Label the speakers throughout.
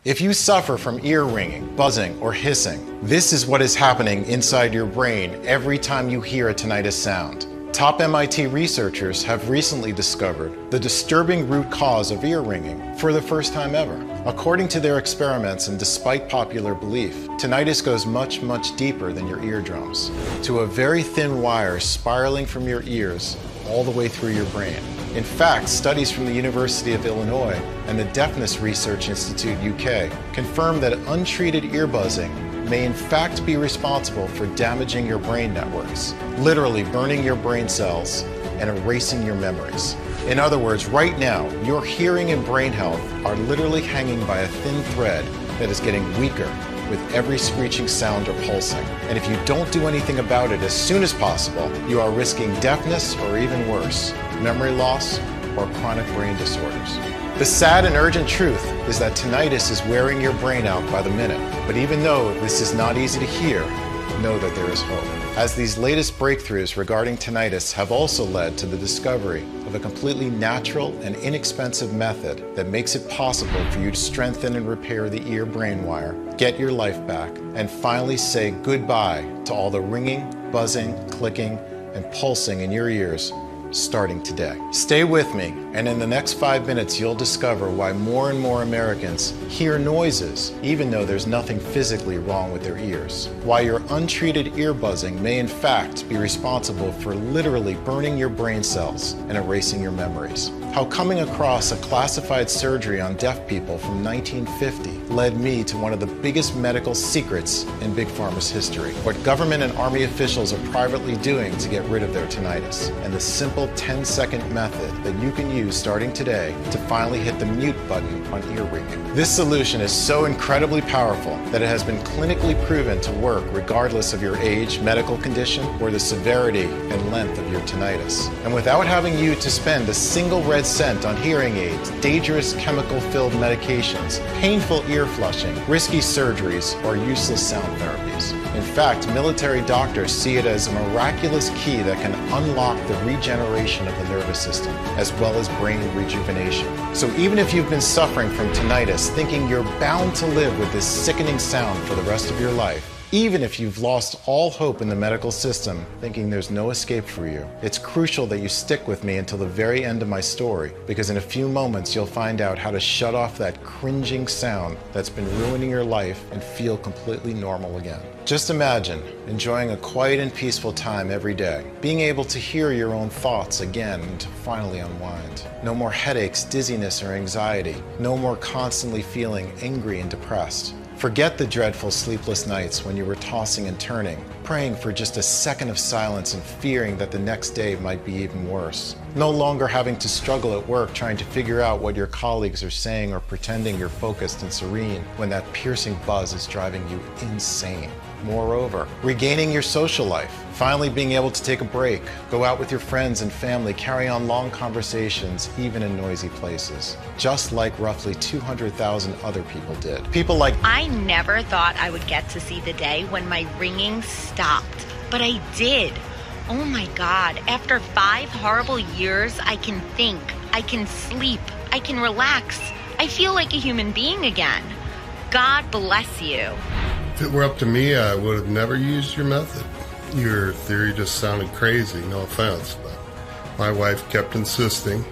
Speaker 1: If you suffer from ear ringing, buzzing, or hissing, this is what is happening inside your brain every time you hear a tinnitus sound. Top MIT researchers have recently discovered the disturbing root cause of ear ringing for the first time ever. According to their experiments, and despite popular belief, tinnitus goes much, much deeper than your eardrums, to a very thin wire spiraling from your ears all the way through your brain. In fact, studies from the University of Illinois and the Deafness Research Institute UK confirm that untreated ear buzzing may in fact be responsible for damaging your brain networks, literally burning your brain cells and erasing your memories. In other words, right now, your hearing and brain health are literally hanging by a thin thread that is getting weaker with every screeching sound or pulsing. And if you don't do anything about it as soon as possible, you are risking deafness or even worse, memory loss or chronic brain disorders. The sad and urgent truth is that tinnitus is wearing your brain out by the minute. But even though this is not easy to hear, know that there is hope. As these latest breakthroughs regarding tinnitus have also led to the discovery of a completely natural and inexpensive method that makes it possible for you to strengthen and repair the ear-brain wire, get your life back, and finally say goodbye to all the ringing, buzzing, clicking, and pulsing in your ears starting today. Stay with me, and in the next 5 minutes you'll discover why more and more Americans hear noises even though there's nothing physically wrong with their ears. Why your untreated ear buzzing may in fact be responsible for literally burning your brain cells and erasing your memories. How coming across a classified surgery on deaf people from 1950 led me to one of the biggest medical secrets in Big Pharma's history. What government and Army officials are privately doing to get rid of their tinnitus, and the simple 10-second method that you can use starting today to finally hit the mute button on ear ringing. This solution is so incredibly powerful that it has been clinically proven to work regardless of your age, medical condition, or the severity and length of your tinnitus. And without having you to spend a single red cent on hearing aids, dangerous chemical-filled medications, painful ear flushing, risky surgeries, or useless sound therapies. In fact, military doctors see it as a miraculous key that can unlock the regeneration of the nervous system, as well as brain rejuvenation. So even if you've been suffering from tinnitus, thinking you're bound to live with this sickening sound for the rest of your life, even if you've lost all hope in the medical system, thinking there's no escape for you, it's crucial that you stick with me until the very end of my story, because in a few moments you'll find out how to shut off that cringing sound that's been ruining your life and feel completely normal again. Just imagine enjoying a quiet and peaceful time every day, being able to hear your own thoughts again and to finally unwind. No more headaches, dizziness, or anxiety. No more constantly feeling angry and depressed. Forget the dreadful sleepless nights when you were tossing and turning, praying for just a second of silence and fearing that the next day might be even worse. No longer having to struggle at work trying to figure out what your colleagues are saying or pretending you're focused and serene when that piercing buzz is driving you insane. Moreover, regaining your social life, finally being able to take a break, go out with your friends and family, carry on long conversations, even in noisy places, just like roughly 200,000 other people did. People like,
Speaker 2: I never thought I would get to see the day when my ringing stopped, but I did. Oh my God, after 5 horrible years, I can think, I can sleep, I can relax. I feel like a human being again. God bless you.
Speaker 3: If it were up to me, I would have never used your method. Your theory just sounded crazy, no offense, but my wife kept insisting.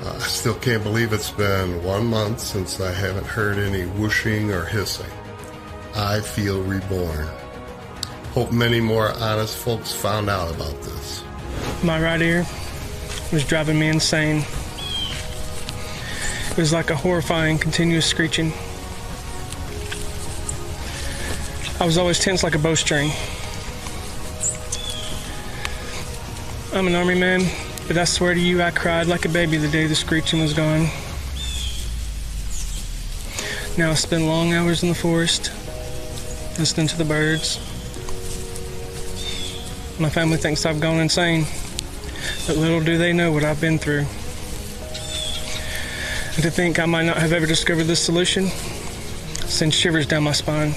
Speaker 3: I still can't believe it's been 1 month since I haven't heard any whooshing or hissing. I feel reborn. Hope many more honest folks found out about this.
Speaker 4: My right ear was driving me insane. It was like a horrifying, continuous screeching. I was always tense like a bowstring. I'm an Army man, but I swear to you, I cried like a baby the day the screeching was gone. Now I spend long hours in the forest, listening to the birds. My family thinks I've gone insane, but little do they know what I've been through. And to think I might not have ever discovered this solution sends shivers down my spine.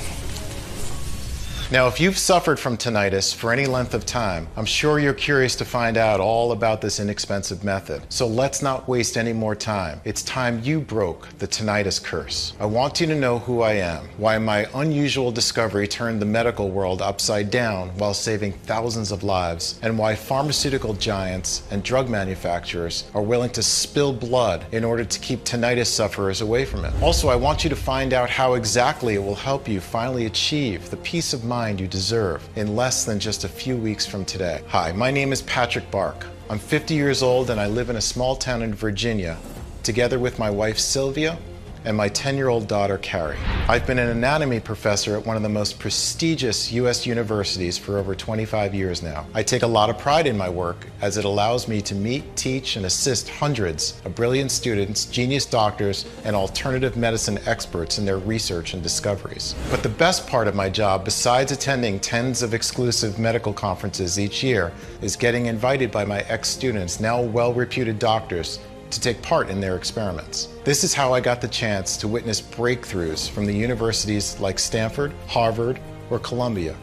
Speaker 1: Now, if you've suffered from tinnitus for any length of time, I'm sure you're curious to find out all about this inexpensive method. So let's not waste any more time. It's time you broke the tinnitus curse. I want you to know who I am, why my unusual discovery turned the medical world upside down while saving thousands of lives, and why pharmaceutical giants and drug manufacturers are willing to spill blood in order to keep tinnitus sufferers away from it. Also, I want you to find out how exactly it will help you finally achieve the peace of mind you deserve in less than just a few weeks from today. Hi, my name is Patrick Bark. I'm 50 years old and I live in a small town in Virginia, together with my wife Sylvia and my 10-year-old daughter Carrie. I've been an anatomy professor at one of the most prestigious US universities for over 25 years now. I take a lot of pride in my work as it allows me to meet, teach, and assist hundreds of brilliant students, genius doctors, and alternative medicine experts in their research and discoveries. But the best part of my job, besides attending tens of exclusive medical conferences each year, is getting invited by my ex-students, now well-reputed doctors, to take part in their experiments. This is how I got the chance to witness breakthroughs from the universities like Stanford, Harvard, or Columbia,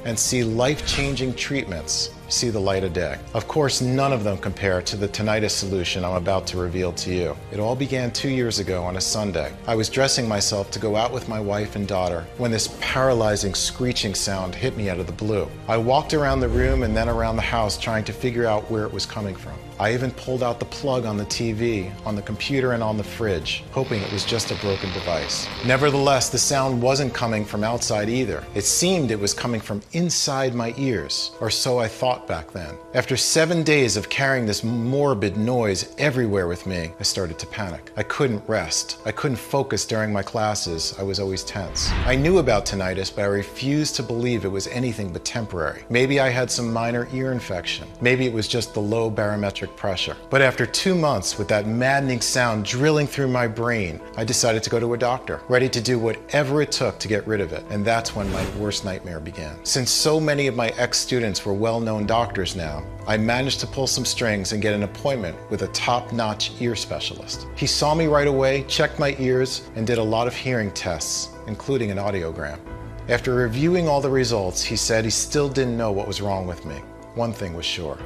Speaker 1: and see life-changing treatments see the light of day. Of course, none of them compare to the tinnitus solution I'm about to reveal to you. It all began 2 years ago on a Sunday. I was dressing myself to go out with my wife and daughter when this paralyzing screeching sound hit me out of the blue. I walked around the room and then around the house trying to figure out where it was coming from. I even pulled out the plug on the TV, on the computer, and on the fridge, hoping it was just a broken device. Nevertheless, the sound wasn't coming from outside either. It seemed it was coming from inside my ears, or so I thought back then. After 7 days of carrying this morbid noise everywhere with me, I started to panic. I couldn't rest. I couldn't focus during my classes. I was always tense. I knew about tinnitus, but I refused to believe it was anything but temporary. Maybe I had some minor ear infection. Maybe it was just the low barometric pressure. But after 2 months with that maddening sound drilling through my brain, I decided to go to a doctor, ready to do whatever it took to get rid of it. And that's when my worst nightmare began. Since so many of my ex-students were well-known doctors now, I managed to pull some strings and get an appointment with a top-notch ear specialist. He saw me right away, checked my ears, and did a lot of hearing tests, including an audiogram. After reviewing all the results, he said he still didn't know what was wrong with me. One thing was sure.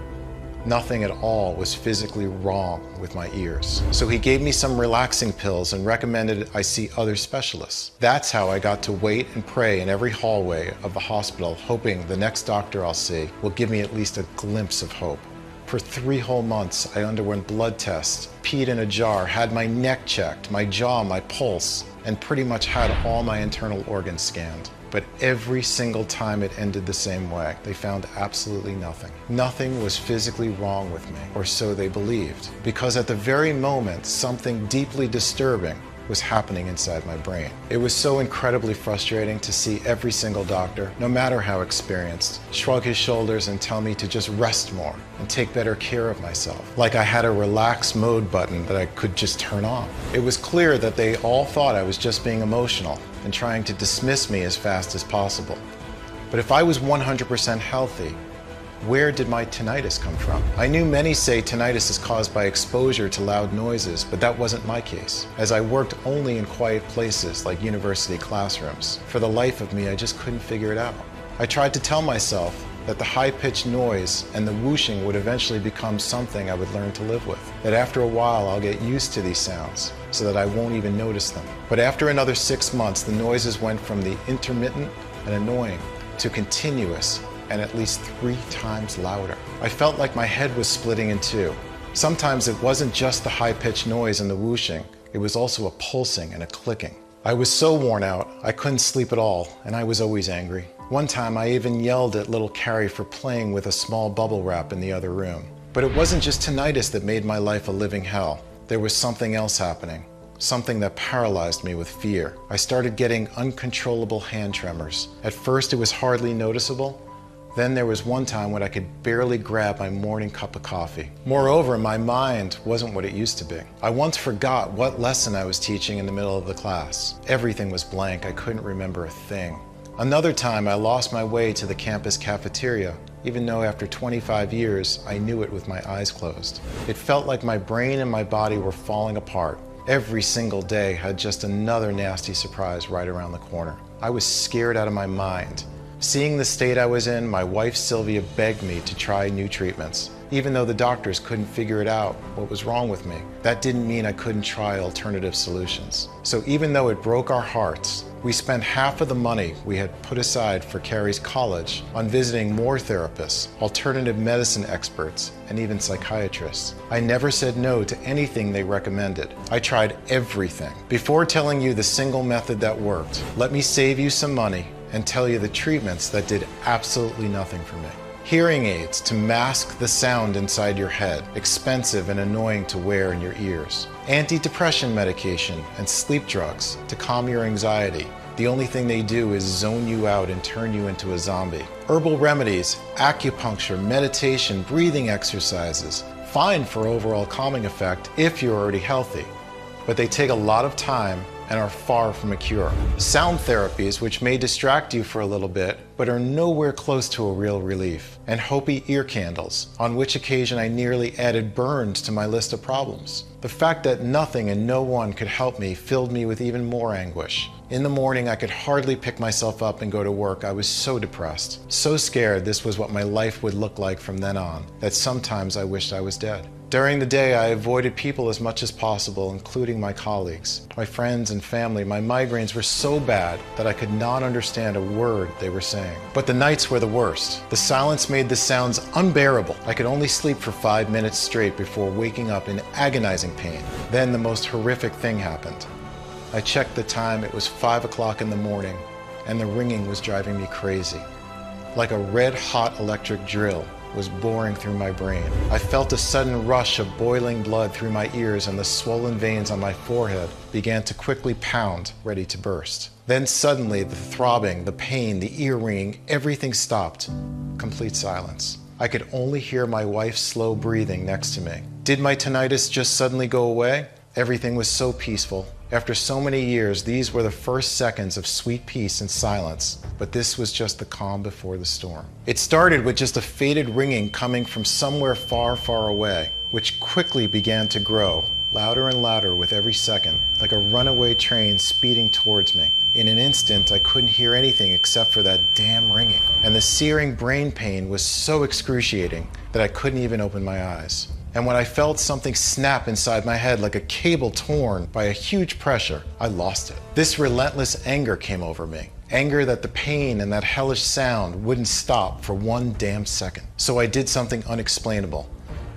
Speaker 1: Nothing at all was physically wrong with my ears. So he gave me some relaxing pills and recommended I see other specialists. That's how I got to wait and pray in every hallway of the hospital, hoping the next doctor I'll see will give me at least a glimpse of hope. For 3 whole months, I underwent blood tests, peed in a jar, had my neck checked, my jaw, my pulse, and pretty much had all my internal organs scanned. But every single time it ended the same way. They found absolutely nothing. Nothing was physically wrong with me, or so they believed, because at the very moment, something deeply disturbing was happening inside my brain. It was so incredibly frustrating to see every single doctor, no matter how experienced, shrug his shoulders and tell me to just rest more and take better care of myself, like I had a relax mode button that I could just turn on. It was clear that they all thought I was just being emotional and trying to dismiss me as fast as possible. But if I was 100% healthy, where did my tinnitus come from? I knew many say tinnitus is caused by exposure to loud noises, but that wasn't my case, as I worked only in quiet places like university classrooms. For the life of me, I just couldn't figure it out. I tried to tell myself that the high-pitched noise and the whooshing would eventually become something I would learn to live with, that after a while I'll get used to these sounds so that I won't even notice them. But after another 6 months, the noises went from the intermittent and annoying to continuous and at least 3 times louder. I felt like my head was splitting in two. Sometimes it wasn't just the high-pitched noise and the whooshing, it was also a pulsing and a clicking. I was so worn out, I couldn't sleep at all, and I was always angry. One time I even yelled at little Carrie for playing with a small bubble wrap in the other room. But it wasn't just tinnitus that made my life a living hell. There was something else happening. Something that paralyzed me with fear. I started getting uncontrollable hand tremors. At first it was hardly noticeable. Then there was one time when I could barely grab my morning cup of coffee. Moreover, my mind wasn't what it used to be. I once forgot what lesson I was teaching in the middle of the class. Everything was blank. I couldn't remember a thing. Another time I lost my way to the campus cafeteria, even though after 25 years I knew it with my eyes closed. It felt like my brain and my body were falling apart. Every single day had just another nasty surprise right around the corner. I was scared out of my mind, Seeing the state I was in, my wife Sylvia begged me to try new treatments. Even though the doctors couldn't figure it out what was wrong with me, that didn't mean I couldn't try alternative solutions. So even though it broke our hearts, we spent half of the money we had put aside for Carrie's college on visiting more therapists, alternative medicine experts, and even psychiatrists. I never said no to anything they recommended. I tried everything. Before telling you the single method that worked, let me save you some money and tell you the treatments that did absolutely nothing for me. Hearing aids to mask the sound inside your head, expensive and annoying to wear in your ears. Antidepressant medication and sleep drugs to calm your anxiety. The only thing they do is zone you out and turn you into a zombie. Herbal remedies, acupuncture, meditation, breathing exercises. Fine for overall calming effect if you're already healthy, but they take a lot of time and are far from a cure. Sound therapies, which may distract you for a little bit, but are nowhere close to a real relief. And Hopi ear candles, on which occasion I nearly added burns to my list of problems. The fact that nothing and no one could help me filled me with even more anguish. In the morning, I could hardly pick myself up and go to work. I was so depressed, so scared this was what my life would look like from then on, that sometimes I wished I was dead. During the day, I avoided people as much as possible, including my colleagues, my friends and family. My migraines were so bad that I could not understand a word they were saying. But the nights were the worst. The silence made the sounds unbearable. I could only sleep for 5 minutes straight before waking up in agonizing pain. Then the most horrific thing happened. I checked the time. It was 5 o'clock in the morning, and the ringing was driving me crazy. Like a red-hot electric drill was boring through my brain. I felt a sudden rush of boiling blood through my ears, and the swollen veins on my forehead began to quickly pound, ready to burst. Then suddenly the throbbing, the pain, the ear ringing, everything stopped. Complete silence. I could only hear my wife's slow breathing next to me. Did my tinnitus just suddenly go away? Everything was so peaceful. After so many years, these were the first seconds of sweet peace and silence, but this was just the calm before the storm. It started with just a faded ringing coming from somewhere far, far away, which quickly began to grow, louder and louder with every second, like a runaway train speeding towards me. In an instant, I couldn't hear anything except for that damn ringing, and the searing brain pain was so excruciating that I couldn't even open my eyes. And when I felt something snap inside my head like a cable torn by a huge pressure, I lost it. This relentless anger came over me. Anger that the pain and that hellish sound wouldn't stop for one damn second. So I did something unexplainable.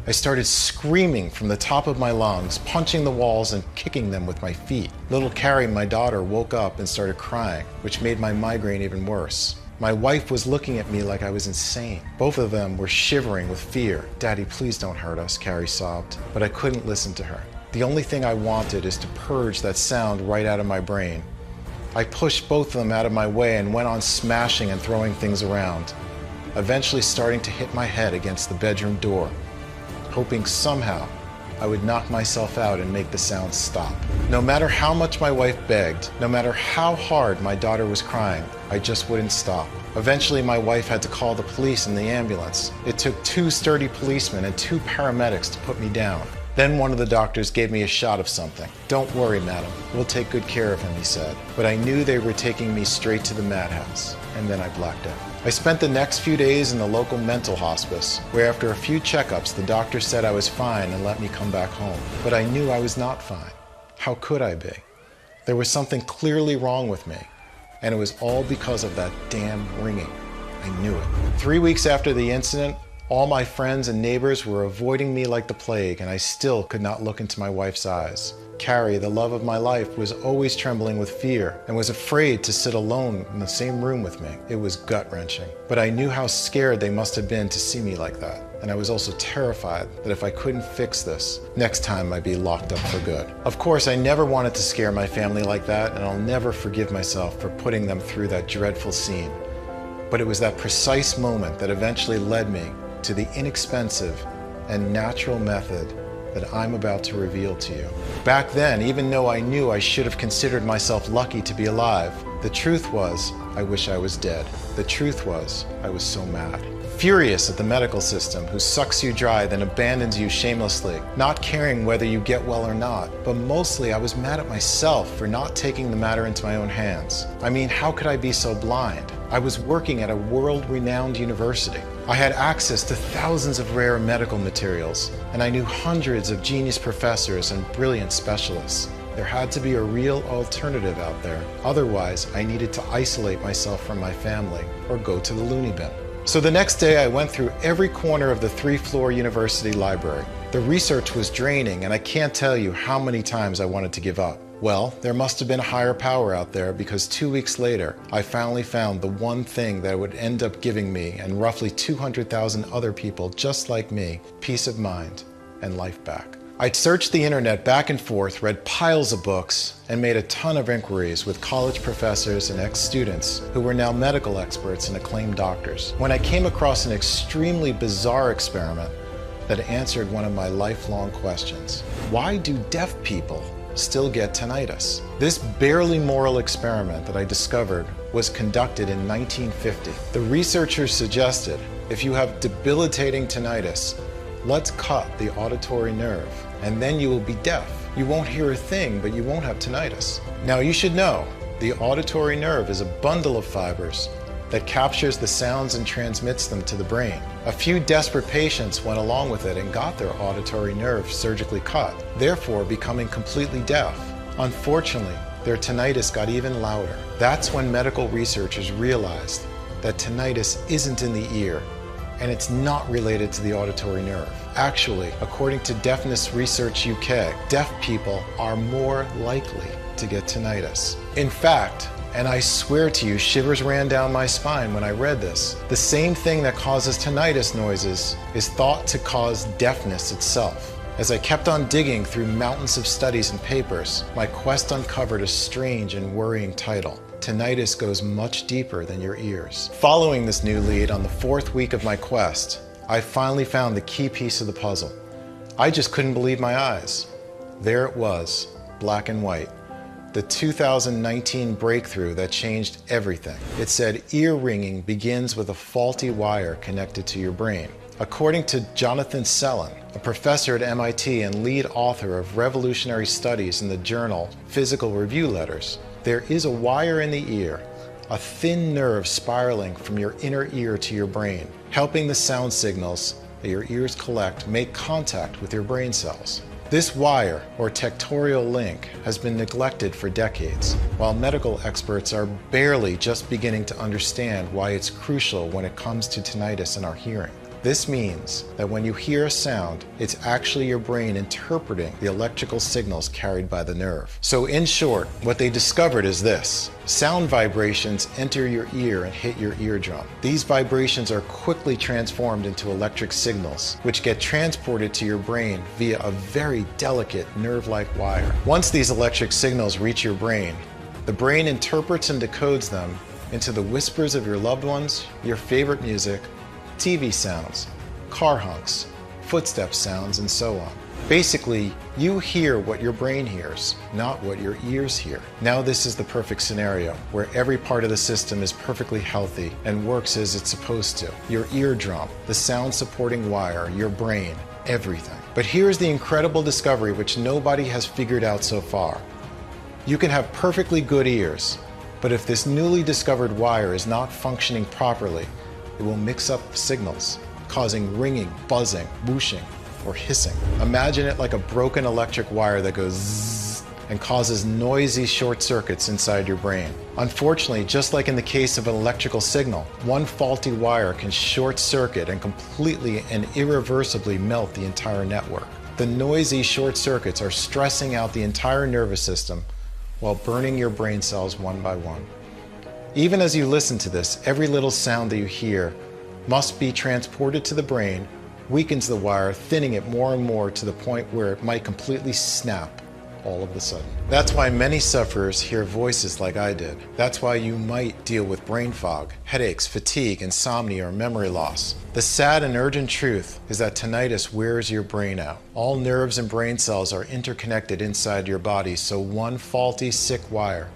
Speaker 1: I started screaming from the top of my lungs, punching the walls and kicking them with my feet. Little Carrie, my daughter, woke up and started crying, which made my migraine even worse. My wife was looking at me like I was insane. Both of them were shivering with fear. "Daddy, please don't hurt us," Carrie sobbed. But I couldn't listen to her. The only thing I wanted is to purge that sound right out of my brain. I pushed both of them out of my way and went on smashing and throwing things around, eventually starting to hit my head against the bedroom door, hoping somehow I would knock myself out and make the sound stop. No matter how much my wife begged, no matter how hard my daughter was crying, I just wouldn't stop. Eventually, my wife had to call the police and the ambulance. It took 2 sturdy policemen and 2 paramedics to put me down. Then one of the doctors gave me a shot of something. "Don't worry, madam, we'll take good care of him," he said. But I knew they were taking me straight to the madhouse, and then I blacked out. I spent the next few days in the local mental hospice, where after a few checkups, the doctor said I was fine and let me come back home. But I knew I was not fine. How could I be? There was something clearly wrong with me, and it was all because of that damn ringing. I knew it. 3 weeks after the incident, all my friends and neighbors were avoiding me like the plague, and I still could not look into my wife's eyes. Carrie, the love of my life, was always trembling with fear and was afraid to sit alone in the same room with me. It was gut-wrenching. But I knew how scared they must have been to see me like that. And I was also terrified that if I couldn't fix this, next time I'd be locked up for good. Of course, I never wanted to scare my family like that, and I'll never forgive myself for putting them through that dreadful scene. But it was that precise moment that eventually led me to the inexpensive and natural method that I'm about to reveal to you. Back then, even though I knew I should have considered myself lucky to be alive, the truth was, I wish I was dead. The truth was, I was so mad. furious at the medical system who sucks you dry then abandons you shamelessly, not caring whether you get well or not. But mostly I was mad at myself for not taking the matter into my own hands. I mean, how could I be so blind? I was working at a world-renowned university. I had access to thousands of rare medical materials, and I knew hundreds of genius professors and brilliant specialists. There had to be a real alternative out there. Otherwise, I needed to isolate myself from my family or go to the loony bin. So the next day I went through every corner of the 3-floor university library. The research was draining, and I can't tell you how many times I wanted to give up. Well, there must have been a higher power out there, because 2 weeks later, I finally found the one thing that would end up giving me and roughly 200,000 other people just like me peace of mind and life back. I'd searched the internet back and forth, read piles of books, and made a ton of inquiries with college professors and ex-students who were now medical experts and acclaimed doctors, when I came across an extremely bizarre experiment that answered one of my lifelong questions. Why do deaf people still get tinnitus? This barely moral experiment that I discovered was conducted in 1950. The researchers suggested if you have debilitating tinnitus, let's cut the auditory nerve, and then you will be deaf. You won't hear a thing, but you won't have tinnitus. Now you should know, the auditory nerve is a bundle of fibers that captures the sounds and transmits them to the brain. A few desperate patients went along with it and got their auditory nerve surgically cut, therefore becoming completely deaf. Unfortunately, their tinnitus got even louder. That's when medical researchers realized that tinnitus isn't in the ear, and it's not related to the auditory nerve. Actually, according to Deafness Research UK, deaf people are more likely to get tinnitus. In fact, and I swear to you, shivers ran down my spine when I read this, the same thing that causes tinnitus noises is thought to cause deafness itself. As I kept on digging through mountains of studies and papers, my quest uncovered a strange and worrying title. Tinnitus goes much deeper than your ears. Following this new lead on the 4th week of my quest, I finally found the key piece of the puzzle. I just couldn't believe my eyes. There it was, black and white. The 2019 breakthrough that changed everything. It said ear ringing begins with a faulty wire connected to your brain. According to Jonathan Selin, a professor at MIT and lead author of revolutionary studies in the journal Physical Review Letters, there is a wire in the ear, a thin nerve spiraling from your inner ear to your brain, helping the sound signals that your ears collect make contact with your brain cells. This wire, or tectorial link, has been neglected for decades, while medical experts are barely just beginning to understand why it's crucial when it comes to tinnitus in our hearing. This means that when you hear a sound, it's actually your brain interpreting the electrical signals carried by the nerve. So in short, what they discovered is this. Sound vibrations enter your ear and hit your eardrum. These vibrations are quickly transformed into electric signals, which get transported to your brain via a very delicate nerve-like wire. Once these electric signals reach your brain, the brain interprets and decodes them into the whispers of your loved ones, your favorite music, TV sounds, car honks, footstep sounds, and so on. Basically, you hear what your brain hears, not what your ears hear. Now this is the perfect scenario, where every part of the system is perfectly healthy and works as it's supposed to. Your eardrum, the sound supporting wire, your brain, everything. But here's the incredible discovery which nobody has figured out so far. You can have perfectly good ears, but if this newly discovered wire is not functioning properly, it will mix up signals, causing ringing, buzzing, whooshing, or hissing. Imagine it like a broken electric wire that goes zzz and causes noisy short circuits inside your brain. Unfortunately, just like in the case of an electrical signal, one faulty wire can short circuit and completely and irreversibly melt the entire network. The noisy short circuits are stressing out the entire nervous system while burning your brain cells one by one. Even as you listen to this, every little sound that you hear must be transported to the brain, weakens the wire, thinning it more and more to the point where it might completely snap all of a sudden. That's why many sufferers hear voices like I did. That's why you might deal with brain fog, headaches, fatigue, insomnia, or memory loss. The sad and urgent truth is that tinnitus wears your brain out. All nerves and brain cells are interconnected inside your body, so one faulty, sick wire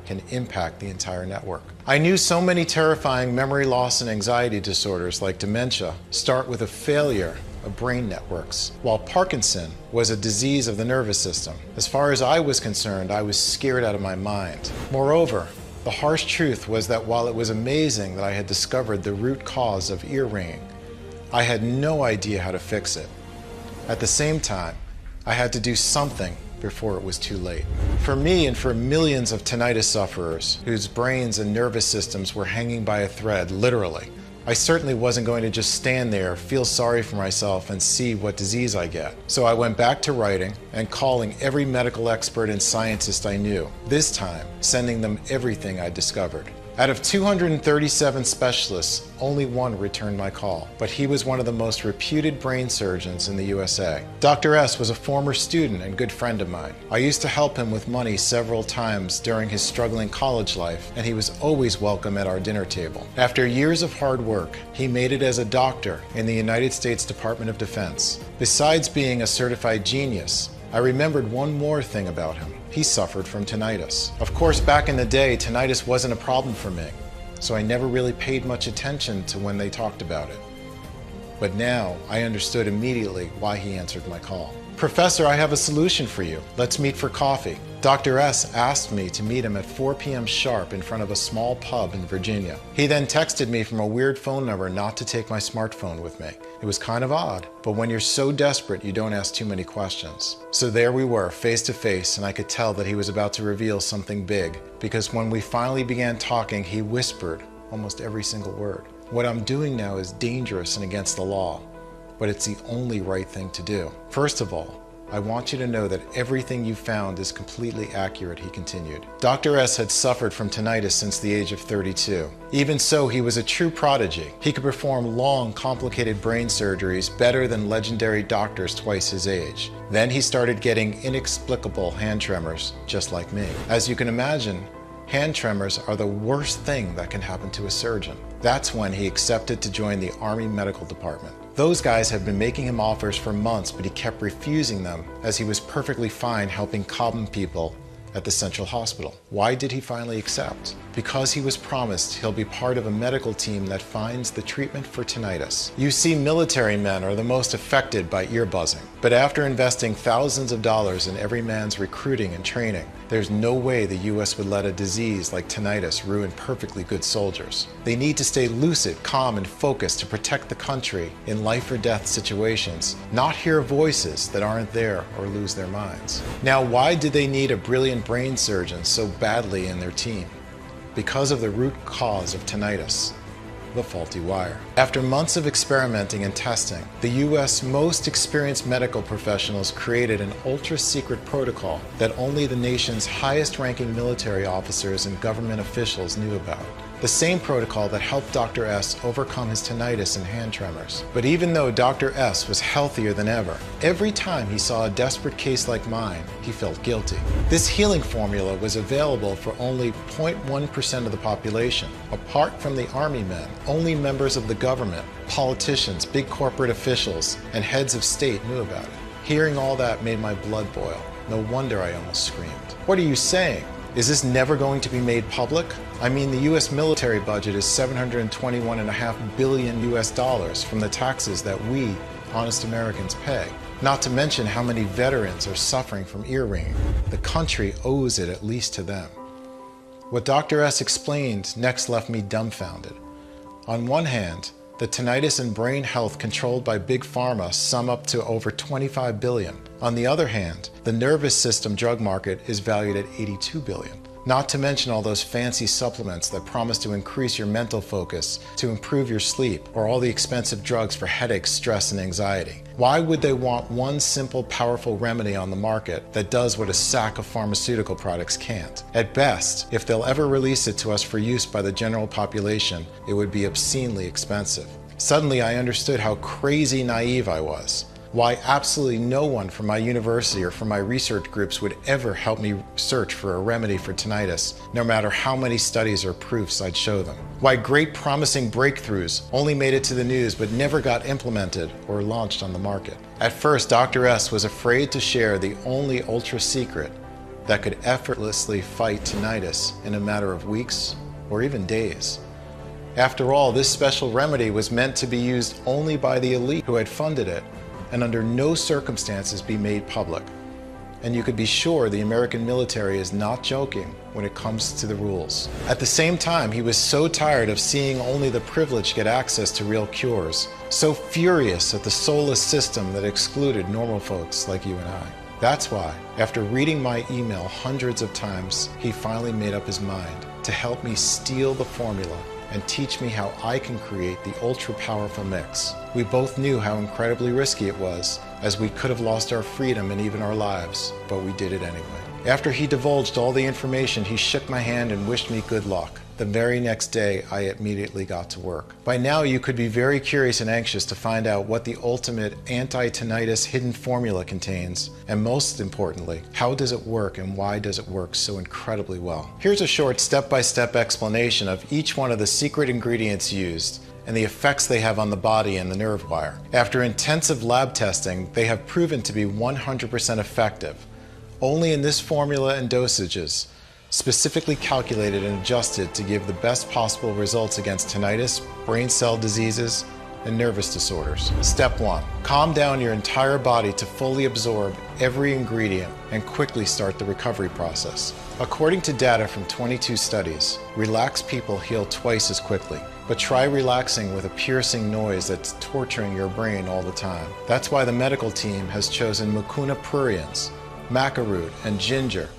Speaker 1: can impact the entire network. I knew so many terrifying memory loss and anxiety disorders like dementia start with a failure of brain networks, while Parkinson was a disease of the nervous system. As far as I was concerned, I was scared out of my mind. Moreover, the harsh truth was that while it was amazing that I had discovered the root cause of ear ringing, I had no idea how to fix it. At the same time, I had to do something before it was too late. For me and for millions of tinnitus sufferers whose brains and nervous systems were hanging by a thread, literally, I certainly wasn't going to just stand there, feel sorry for myself, and see what disease I get. So I went back to writing and calling every medical expert and scientist I knew, this time sending them everything I discovered. Out of 237 specialists, only one returned my call, but he was one of the most reputed brain surgeons in the USA. Dr. S was a former student and good friend of mine. I used to help him with money several times during his struggling college life, and he was always welcome at our dinner table. After years of hard work, he made it as a doctor in the United States Department of Defense. Besides being a certified genius, I remembered one more thing about him. He suffered from tinnitus. Of course, back in the day, tinnitus wasn't a problem for me, so I never really paid much attention to when they talked about it. But now, I understood immediately why he answered my call. "Professor, I have a solution for you. Let's meet for coffee." Dr. S asked me to meet him at 4 p.m. sharp in front of a small pub in Virginia. He then texted me from a weird phone number not to take my smartphone with me. It was kind of odd, but when you're so desperate, you don't ask too many questions. So there we were, face to face, and I could tell that he was about to reveal something big, because when we finally began talking, he whispered almost every single word. "What I'm doing now is dangerous and against the law, but it's the only right thing to do. First of all, I want you to know that everything you found is completely accurate," he continued. Dr. S had suffered from tinnitus since the age of 32. Even so, he was a true prodigy. He could perform long, complicated brain surgeries better than legendary doctors twice his age. Then he started getting inexplicable hand tremors, just like me. As you can imagine, hand tremors are the worst thing that can happen to a surgeon. That's when he accepted to join the Army Medical Department. Those guys had been making him offers for months, but he kept refusing them as he was perfectly fine helping common people at the Central Hospital. Why did he finally accept? Because he was promised he'll be part of a medical team that finds the treatment for tinnitus. You see, military men are the most affected by ear buzzing, but after investing thousands of dollars in every man's recruiting and training, there's no way the US would let a disease like tinnitus ruin perfectly good soldiers. They need to stay lucid, calm, and focused to protect the country in life or death situations, not hear voices that aren't there or lose their minds. Now, why did they need a brilliant brain surgeon so badly in their team? Because of the root cause of tinnitus, the faulty wire. After months of experimenting and testing, the US most experienced medical professionals created an ultra-secret protocol that only the nation's highest-ranking military officers and government officials knew about. The same protocol that helped Dr. S overcome his tinnitus and hand tremors. But even though Dr. S was healthier than ever, every time he saw a desperate case like mine, he felt guilty. This healing formula was available for only 0.1% of the population. Apart from the Army men, only members of the government, politicians, big corporate officials, and heads of state knew about it. Hearing all that made my blood boil. No wonder I almost screamed. "What are you saying? Is this never going to be made public? I mean, the US military budget is $721.5 billion US from the taxes that we, honest Americans, pay. Not to mention how many veterans are suffering from ear ringing. The country owes it at least to them." What Dr. S explained next left me dumbfounded. On one hand, the tinnitus and brain health controlled by Big Pharma sum up to over $25 billion. On the other hand, the nervous system drug market is valued at $82 billion. Not to mention all those fancy supplements that promise to increase your mental focus, to improve your sleep, or all the expensive drugs for headaches, stress, and anxiety. Why would they want one simple, powerful remedy on the market that does what a sack of pharmaceutical products can't? At best, if they'll ever release it to us for use by the general population, it would be obscenely expensive. Suddenly, I understood how crazy naive I was. Why absolutely no one from my university or from my research groups would ever help me search for a remedy for tinnitus, no matter how many studies or proofs I'd show them. Why great promising breakthroughs only made it to the news but never got implemented or launched on the market. At first, Dr. S was afraid to share the only ultra secret that could effortlessly fight tinnitus in a matter of weeks or even days. After all, this special remedy was meant to be used only by the elite who had funded it, and under no circumstances be made public. And you could be sure the American military is not joking when it comes to the rules. At the same time, he was so tired of seeing only the privileged get access to real cures, so furious at the soulless system that excluded normal folks like you and I. That's why, after reading my email hundreds of times, he finally made up his mind to help me steal the formula and teach me how I can create the ultra-powerful mix. We both knew how incredibly risky it was, as we could have lost our freedom and even our lives, but we did it anyway. After he divulged all the information, he shook my hand and wished me good luck. The very next day, I immediately got to work. By now, you could be very curious and anxious to find out what the ultimate anti-tinnitus hidden formula contains, and most importantly, how does it work and why does it work so incredibly well? Here's a short step-by-step explanation of each one of the secret ingredients used and the effects they have on the body and the nerve wire. After intensive lab testing, they have proven to be 100% effective. Only in this formula and dosages, specifically calculated and adjusted to give the best possible results against tinnitus, brain cell diseases, and nervous disorders. Step 1. Calm down your entire body to fully absorb every ingredient and quickly start the recovery process. According to data from 22 studies, relaxed people heal twice as quickly. But try relaxing with a piercing noise that's torturing your brain all the time. That's why the medical team has chosen mucuna pruriens, maca root, and ginger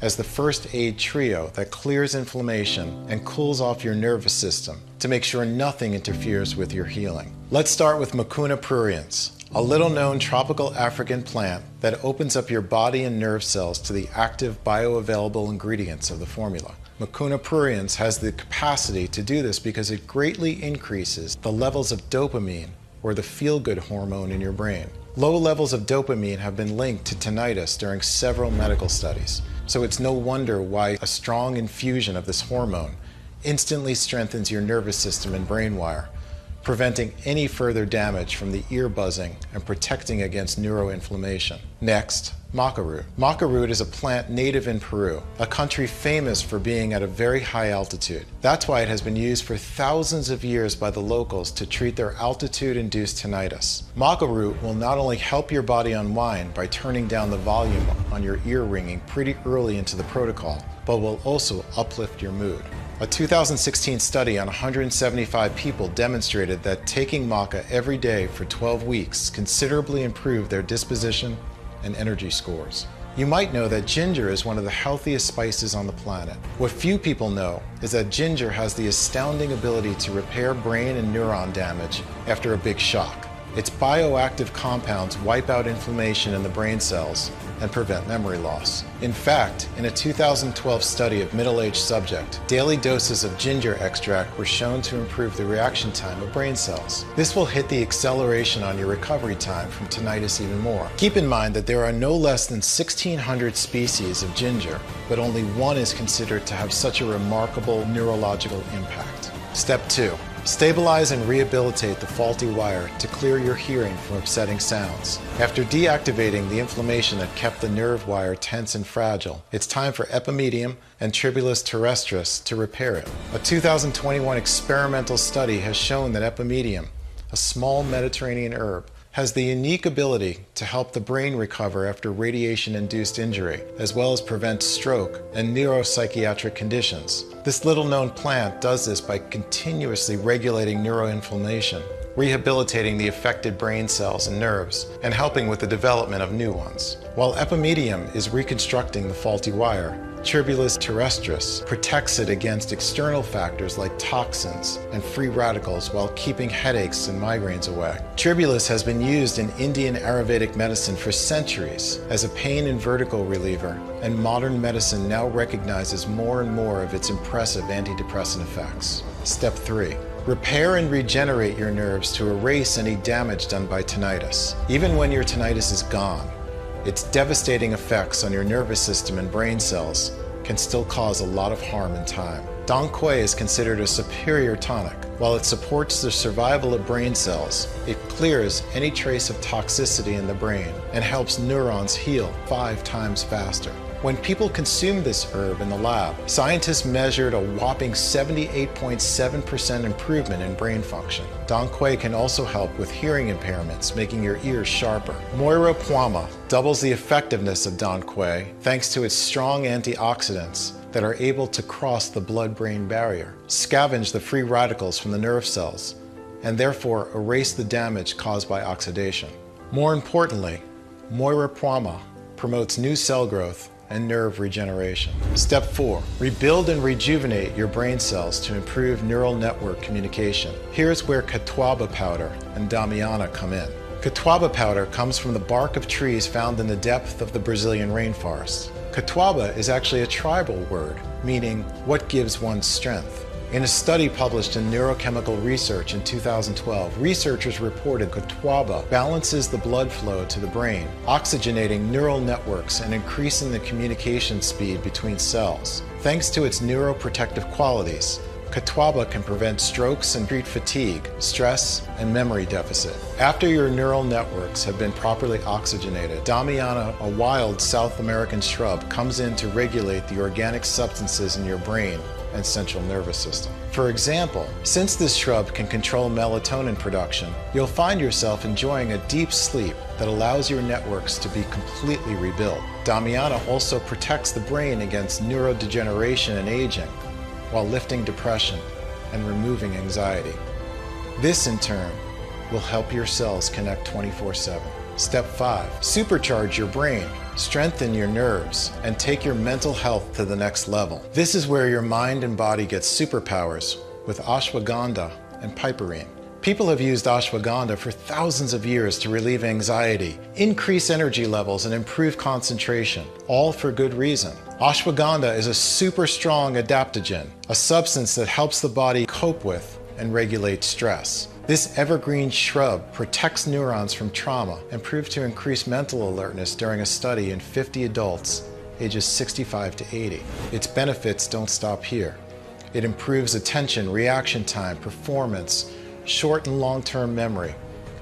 Speaker 1: as the first aid trio that clears inflammation and cools off your nervous system to make sure nothing interferes with your healing. Let's start with mucuna pruriens, a little-known tropical African plant that opens up your body and nerve cells to the active bioavailable ingredients of the formula. Mucuna pruriens has the capacity to do this because it greatly increases the levels of dopamine, or the feel-good hormone in your brain. Low levels of dopamine have been linked to tinnitus during several medical studies, so it's no wonder why a strong infusion of this hormone instantly strengthens your nervous system and brain wire, preventing any further damage from the ear buzzing and protecting against neuroinflammation. Next, maca root. Maca root is a plant native in Peru, a country famous for being at a very high altitude. That's why it has been used for thousands of years by the locals to treat their altitude-induced tinnitus. Maca root will not only help your body unwind by turning down the volume on your ear ringing pretty early into the protocol, but will also uplift your mood. A 2016 study on 175 people demonstrated that taking maca every day for 12 weeks considerably improved their disposition and energy scores. You might know that ginger is one of the healthiest spices on the planet. What few people know is that ginger has the astounding ability to repair brain and neuron damage after a big shock. Its bioactive compounds wipe out inflammation in the brain cells and prevent memory loss. In fact, in a 2012 study of middle-aged subjects, daily doses of ginger extract were shown to improve the reaction time of brain cells. This will hit the acceleration on your recovery time from tinnitus even more. Keep in mind that there are no less than 1,600 species of ginger, but only one is considered to have such a remarkable neurological impact. Step 2. Stabilize and rehabilitate the faulty wire to clear your hearing from upsetting sounds. After deactivating the inflammation that kept the nerve wire tense and fragile, it's time for epimedium and tribulus terrestris to repair it. A 2021 experimental study has shown that epimedium, a small Mediterranean herb, has the unique ability to help the brain recover after radiation-induced injury, as well as prevent stroke and neuropsychiatric conditions. This little-known plant does this by continuously regulating neuroinflammation, rehabilitating the affected brain cells and nerves, and helping with the development of new ones. While epimedium is reconstructing the faulty wire, tribulus terrestris protects it against external factors like toxins and free radicals while keeping headaches and migraines away. Tribulus has been used in Indian Ayurvedic medicine for centuries as a pain and vertigo reliever, and modern medicine now recognizes more and more of its impressive antidepressant effects. Step 3. Repair and regenerate your nerves to erase any damage done by tinnitus. Even when your tinnitus is gone, its devastating effects on your nervous system and brain cells can still cause a lot of harm in time. Dong Quai is considered a superior tonic. While it supports the survival of brain cells, it clears any trace of toxicity in the brain and helps neurons heal 5 times faster. When people consumed this herb in the lab, scientists measured a whopping 78.7% improvement in brain function. Dong Quai can also help with hearing impairments, making your ears sharper. Moira Puama doubles the effectiveness of Dong Quai thanks to its strong antioxidants that are able to cross the blood-brain barrier, scavenge the free radicals from the nerve cells, and therefore erase the damage caused by oxidation. More importantly, Moira Puama promotes new cell growth and nerve regeneration. Step 4. Rebuild and rejuvenate your brain cells to improve neural network communication. Here's where Quietum powder and Damiana come in. Quietum powder comes from the bark of trees found in the depth of the Brazilian rainforest. Quietum is actually a tribal word, meaning what gives one strength. In a study published in Neurochemical Research in 2012, researchers reported Quietum balances the blood flow to the brain, oxygenating neural networks and increasing the communication speed between cells. Thanks to its neuroprotective qualities, Quietum can prevent strokes and treat fatigue, stress, and memory deficit. After your neural networks have been properly oxygenated, Damiana, a wild South American shrub, comes in to regulate the organic substances in your brain and central nervous system. For example, since this shrub can control melatonin production, you'll find yourself enjoying a deep sleep that allows your networks to be completely rebuilt. Damiana also protects the brain against neurodegeneration and aging, while lifting depression and removing anxiety. This, in turn, will help your cells connect 24/7. Step 5. Supercharge your brain, strengthen your nerves, and take your mental health to the next level. This is where your mind and body get superpowers with ashwagandha and piperine. People have used ashwagandha for thousands of years to relieve anxiety, increase energy levels, and improve concentration, all for good reason. Ashwagandha is a super strong adaptogen, a substance that helps the body cope with and regulate stress. This evergreen shrub protects neurons from trauma and proved to increase mental alertness during a study in 50 adults ages 65 to 80. Its benefits don't stop here. It improves attention, reaction time, performance, short and long-term memory,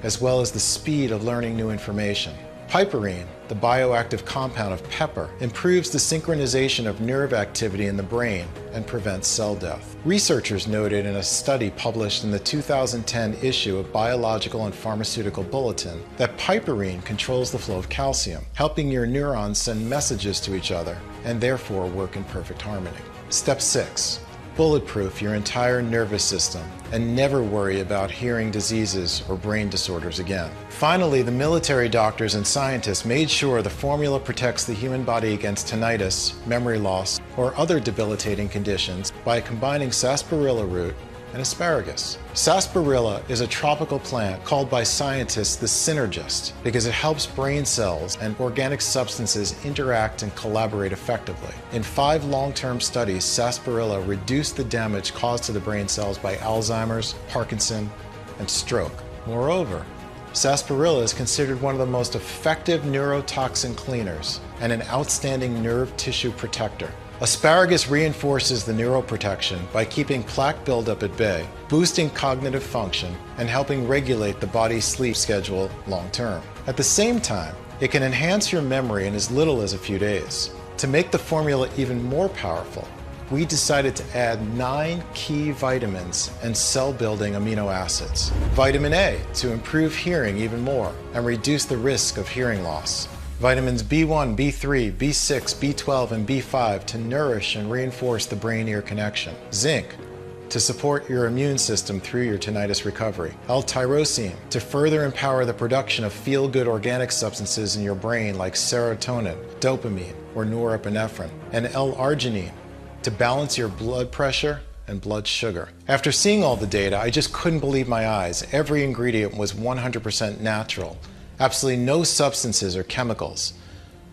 Speaker 1: as well as the speed of learning new information. Piperine, the bioactive compound of pepper, improves the synchronization of nerve activity in the brain and prevents cell death. Researchers noted in a study published in the 2010 issue of Biological and Pharmaceutical Bulletin that piperine controls the flow of calcium, helping your neurons send messages to each other and therefore work in perfect harmony. Step 6. Bulletproof your entire nervous system and never worry about hearing diseases or brain disorders again. Finally, the military doctors and scientists made sure the formula protects the human body against tinnitus, memory loss, or other debilitating conditions by combining sarsaparilla root and asparagus. Sarsaparilla is a tropical plant called by scientists the synergist because it helps brain cells and organic substances interact and collaborate effectively. In 5 long-term studies, sarsaparilla reduced the damage caused to the brain cells by Alzheimer's, Parkinson, and stroke. Moreover, sarsaparilla is considered one of the most effective neurotoxin cleaners and an outstanding nerve tissue protector. Asparagus reinforces the neuroprotection by keeping plaque buildup at bay, boosting cognitive function, and helping regulate the body's sleep schedule long term. At the same time, it can enhance your memory in as little as a few days. To make the formula even more powerful, we decided to add 9 key vitamins and cell-building amino acids. Vitamin A to improve hearing even more and reduce the risk of hearing loss. Vitamins B1, B3, B6, B12, and B5 to nourish and reinforce the brain-ear connection. Zinc to support your immune system through your tinnitus recovery. L-tyrosine to further empower the production of feel-good organic substances in your brain like serotonin, dopamine, or norepinephrine. And L-arginine to balance your blood pressure and blood sugar. After seeing all the data, I just couldn't believe my eyes. Every ingredient was 100% natural. Absolutely no substances or chemicals.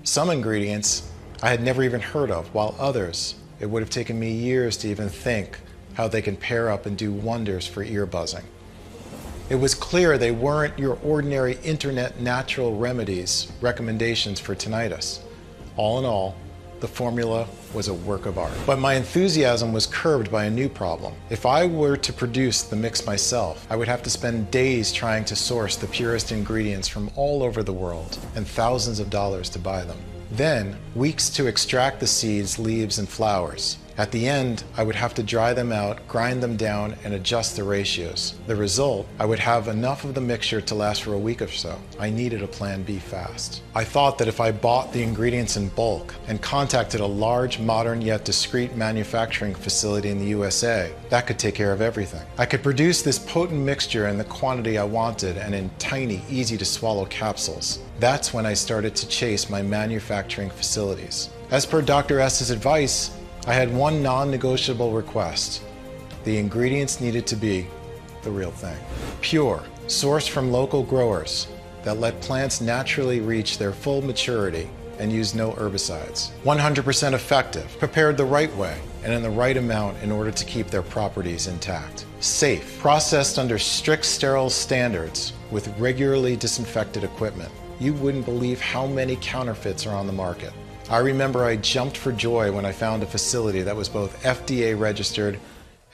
Speaker 1: Some ingredients I had never even heard of, while others, it would have taken me years to even think how they can pair up and do wonders for ear buzzing. It was clear they weren't your ordinary internet natural remedies recommendations for tinnitus. All in all, the formula was a work of art. But my enthusiasm was curbed by a new problem. If I were to produce the mix myself, I would have to spend days trying to source the purest ingredients from all over the world and thousands of dollars to buy them. Then, weeks to extract the seeds, leaves, and flowers. At the end, I would have to dry them out, grind them down, and adjust the ratios. The result, I would have enough of the mixture to last for a week or so. I needed a plan B fast. I thought that if I bought the ingredients in bulk and contacted a large, modern yet discreet manufacturing facility in the USA, that could take care of everything. I could produce this potent mixture in the quantity I wanted and in tiny, easy to swallow capsules. That's when I started to chase my manufacturing facilities. As per Dr. S's advice, I had one non-negotiable request. The ingredients needed to be the real thing. Pure, sourced from local growers that let plants naturally reach their full maturity and use no herbicides. 100% effective, prepared the right way and in the right amount in order to keep their properties intact. Safe, processed under strict sterile standards with regularly disinfected equipment. You wouldn't believe how many counterfeits are on the market. I remember I jumped for joy when I found a facility that was both FDA registered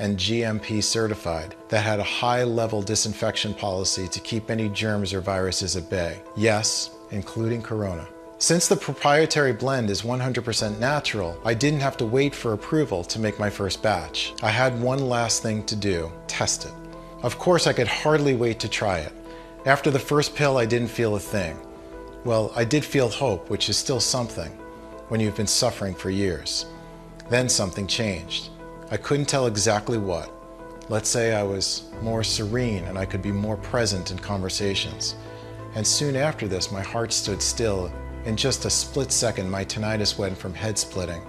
Speaker 1: and GMP certified, that had a high-level disinfection policy to keep any germs or viruses at bay. Yes, including corona. Since the proprietary blend is 100% natural, I didn't have to wait for approval to make my first batch. I had one last thing to do: test it. Of course, I could hardly wait to try it. After the first pill, I didn't feel a thing. Well, I did feel hope, which is still something when you've been suffering for years. Then something changed. I couldn't tell exactly what. Let's say I was more serene and I could be more present in conversations. And soon after this, my heart stood still. In just a split second, my tinnitus went from head splitting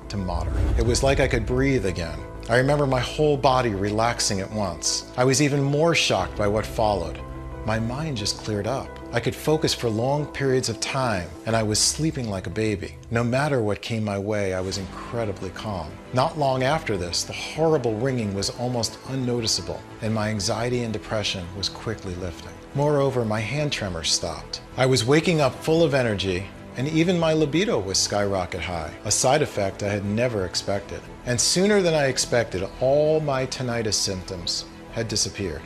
Speaker 1: to moderate. It was like I could breathe again. I remember my whole body relaxing at once. I was even more shocked by what followed. My mind just cleared up. I could focus for long periods of time, and I was sleeping like a baby. No matter what came my way, I was incredibly calm. Not long after this, the horrible ringing was almost unnoticeable, and my anxiety and depression was quickly lifting. Moreover, my hand tremors stopped. I was waking up full of energy, and even my libido was skyrocket high, a side effect I had never expected. And sooner than I expected, all my tinnitus symptoms had disappeared.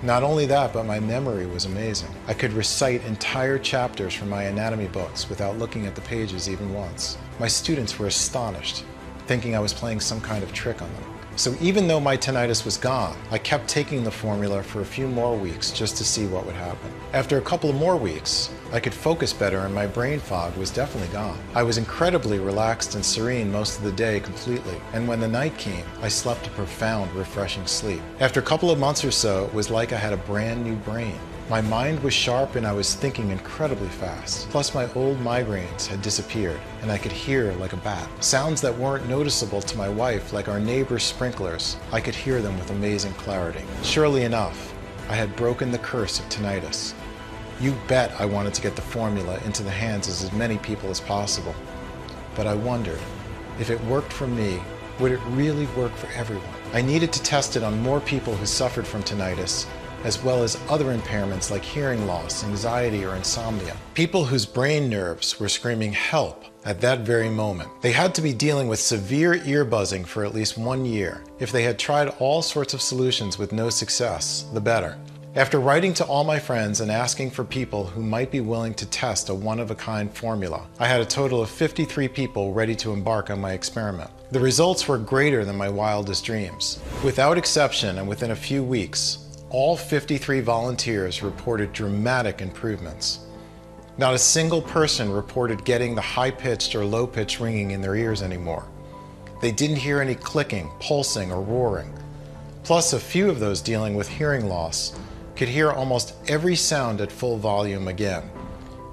Speaker 1: Not only that, but my memory was amazing. I could recite entire chapters from my anatomy books without looking at the pages even once. My students were astonished, thinking I was playing some kind of trick on them. So even though my tinnitus was gone, I kept taking the formula for a few more weeks just to see what would happen. After a couple of more weeks, I could focus better and my brain fog was definitely gone. I was incredibly relaxed and serene most of the day completely, and when the night came, I slept a profound, refreshing sleep. After a couple of months or so, it was like I had a brand new brain. My mind was sharp and I was thinking incredibly fast. Plus my old migraines had disappeared and I could hear like a bat. Sounds that weren't noticeable to my wife, like our neighbor's sprinklers, I could hear them with amazing clarity. Surely enough, I had broken the curse of tinnitus. You bet I wanted to get the formula into the hands of as many people as possible. But I wondered, if it worked for me, would it really work for everyone? I needed to test it on more people who suffered from tinnitus, as well as other impairments like hearing loss, anxiety, or insomnia. People whose brain nerves were screaming help at that very moment. They had to be dealing with severe ear buzzing for at least 1 year. If they had tried all sorts of solutions with no success, the better. After writing to all my friends and asking for people who might be willing to test a one-of-a-kind formula, I had a total of 53 people ready to embark on my experiment. The results were greater than my wildest dreams. Without exception, and within a few weeks, all 53 volunteers reported dramatic improvements. Not a single person reported getting the high-pitched or low-pitched ringing in their ears anymore. They didn't hear any clicking, pulsing, or roaring. Plus, a few of those dealing with hearing loss could hear almost every sound at full volume again,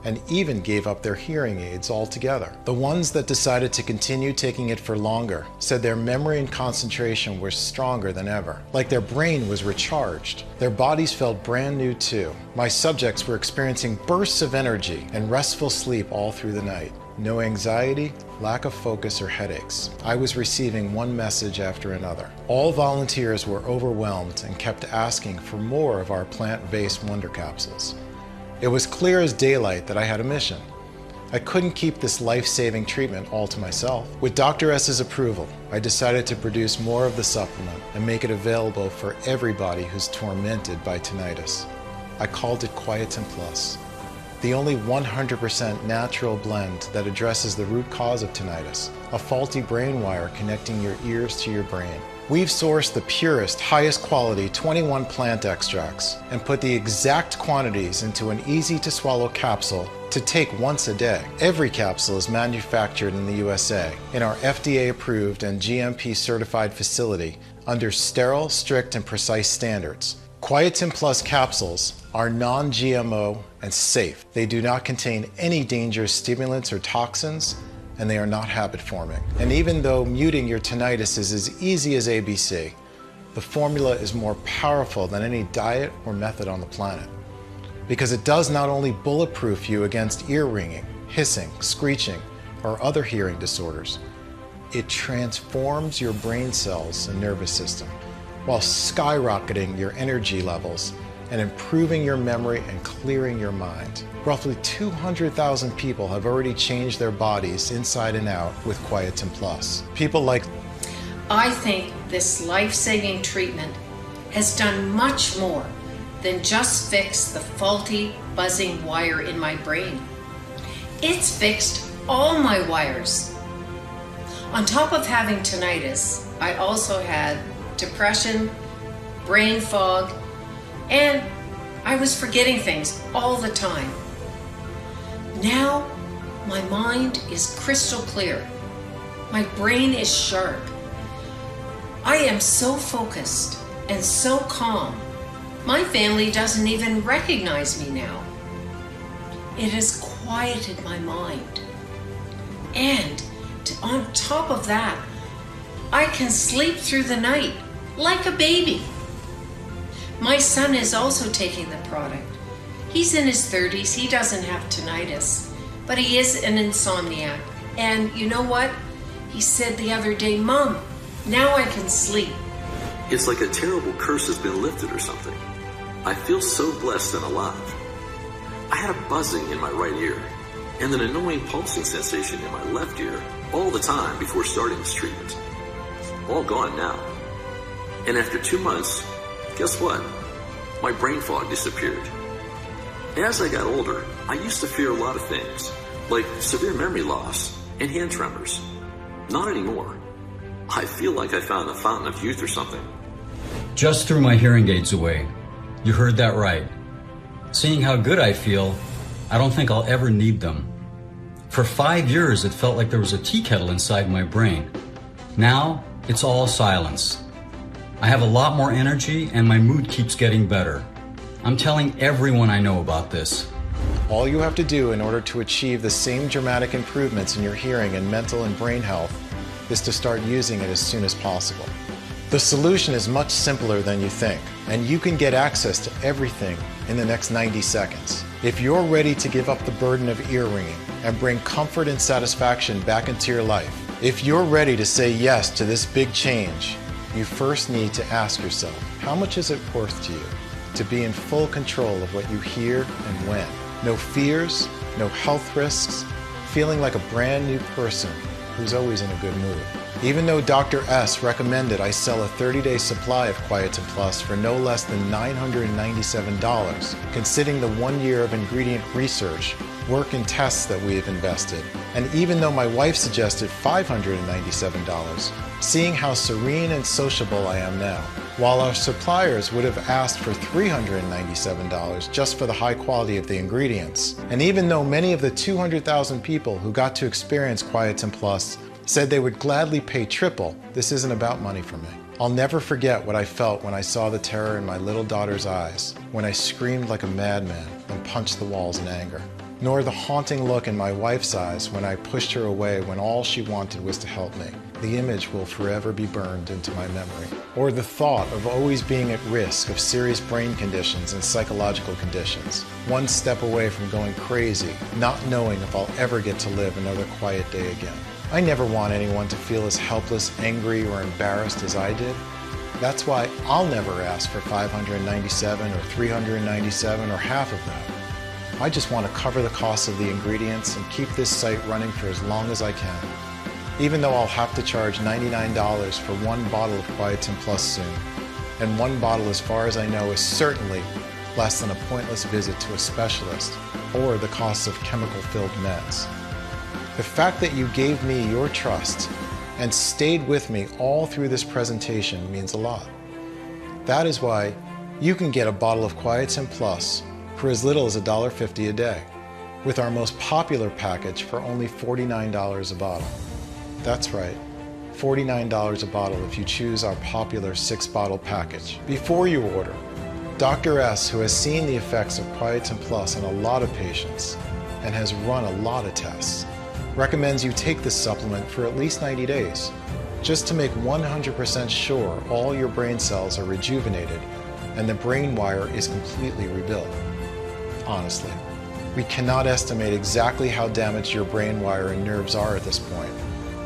Speaker 1: and even gave up their hearing aids altogether. The ones that decided to continue taking it for longer said their memory and concentration were stronger than ever, like their brain was recharged. Their bodies felt brand new too. My subjects were experiencing bursts of energy and restful sleep all through the night. No anxiety, lack of focus, or headaches. I was receiving one message after another. All volunteers were overwhelmed and kept asking for more of our plant-based wonder capsules. It was clear as daylight that I had a mission. I couldn't keep this life-saving treatment all to myself. With Dr. S's approval, I decided to produce more of the supplement and make it available for everybody who's tormented by tinnitus. I called it Quietum Plus. the only 100% natural blend that addresses the root cause of tinnitus, a faulty brain wire connecting your ears to your brain. We've sourced the purest, highest quality 21 plant extracts and put the exact quantities into an easy-to-swallow capsule to take once a day. Every capsule is manufactured in the USA in our FDA-approved and GMP-certified facility under sterile, strict, and precise standards. Quietum Plus capsules are non-GMO and safe. They do not contain any dangerous stimulants or toxins, and they are not habit-forming. And even though muting your tinnitus is as easy as ABC, the formula is more powerful than any diet or method on the planet. Because it does not only bulletproof you against ear ringing, hissing, screeching, or other hearing disorders, it transforms your brain cells and nervous system while skyrocketing your energy levels and improving your memory and clearing your mind. Roughly 200,000 people have already changed their bodies inside and out with Quietum Plus. People like...
Speaker 5: I think this life-saving treatment has done much more than just fix the faulty buzzing wire in my brain. It's fixed all my wires. On top of having tinnitus, I also had depression, brain fog, and I was forgetting things all the time. Now, my mind is crystal clear. My brain is sharp. I am so focused and so calm. My family doesn't even recognize me now. It has quieted my mind. And on top of that, I can sleep through the night like a baby. My son is also taking the product. He's in his 30s. He doesn't have tinnitus, but he is an insomniac. And you know what? He said the other day, "Mom, now I can sleep."
Speaker 6: It's like a terrible curse has been lifted or something. I feel so blessed and alive. I had a buzzing in my right ear and an annoying pulsing sensation in my left ear all the time before starting this treatment. All gone now. And after 2 months, guess what? My brain fog disappeared. As I got older, I used to fear a lot of things, like severe memory loss and hand tremors. Not anymore. I feel like I found the fountain of youth or something.
Speaker 7: Just threw my hearing aids away. You heard that right. Seeing how good I feel, I don't think I'll ever need them. For 5 years, it felt like there was a tea kettle inside my brain. Now, it's all silence. I have a lot more energy and my mood keeps getting better. I'm telling everyone I know about this.
Speaker 1: All you have to do in order to achieve the same dramatic improvements in your hearing and mental and brain health is to start using it as soon as possible. The solution is much simpler than you think, and you can get access to everything in the next 90 seconds. If you're ready to give up the burden of ear ringing and bring comfort and satisfaction back into your life, if you're ready to say yes to this big change, you first need to ask yourself, how much is it worth to you to be in full control of what you hear and when? No fears, no health risks, feeling like a brand new person who's always in a good mood. Even though Dr. S recommended I sell a 30-day supply of Quietum Plus for no less than $997, considering the 1 year of ingredient research, work and tests that we have invested, and even though my wife suggested $597, seeing how serene and sociable I am now, while our suppliers would have asked for $397 just for the high quality of the ingredients, and even though many of the 200,000 people who got to experience Quietum Plus said they would gladly pay triple, this isn't about money for me. I'll never forget what I felt when I saw the terror in my little daughter's eyes, when I screamed like a madman and punched the walls in anger, nor the haunting look in my wife's eyes when I pushed her away when all she wanted was to help me. The image will forever be burned into my memory. Or the thought of always being at risk of serious brain conditions and psychological conditions, one step away from going crazy, not knowing if I'll ever get to live another quiet day again. I never want anyone to feel as helpless, angry, or embarrassed as I did. That's why I'll never ask for $597 or $397 or half of that. I just want to cover the cost of the ingredients and keep this site running for as long as I can. Even though I'll have to charge $99 for one bottle of Quietum Plus soon. And one bottle, as far as I know, is certainly less than a pointless visit to a specialist or the cost of chemical-filled meds. The fact that you gave me your trust and stayed with me all through this presentation means a lot. That is why you can get a bottle of Quietum Plus for as little as $1.50 a day, with our most popular package for only $49 a bottle. That's right, $49 a bottle if you choose our popular 6-bottle package. Before you order, Dr. S, who has seen the effects of Quietum Plus on a lot of patients and has run a lot of tests, recommends you take this supplement for at least 90 days, just to make 100% sure all your brain cells are rejuvenated and the brain wire is completely rebuilt. Honestly, we cannot estimate exactly how damaged your brain wire and nerves are at this point.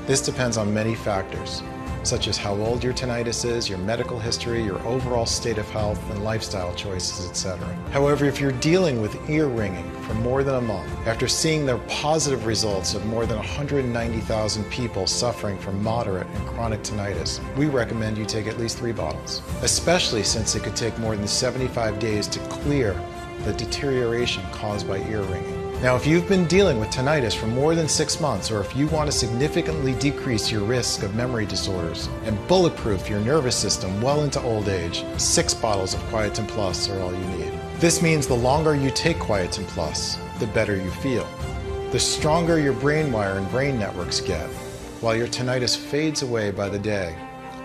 Speaker 1: This depends on many factors, such as how old your tinnitus is, your medical history, your overall state of health, and lifestyle choices, etc. However, if you're dealing with ear ringing for more than a month, after seeing the positive results of more than 190,000 people suffering from moderate and chronic tinnitus, we recommend you take at least 3 bottles, especially since it could take more than 75 days to clear the deterioration caused by ear ringing. Now, if you've been dealing with tinnitus for more than 6 months, or if you want to significantly decrease your risk of memory disorders and bulletproof your nervous system well into old age, 6 bottles of Quietum Plus are all you need. This means the longer you take Quietum Plus, the better you feel. The stronger your brain wire and brain networks get, while your tinnitus fades away by the day.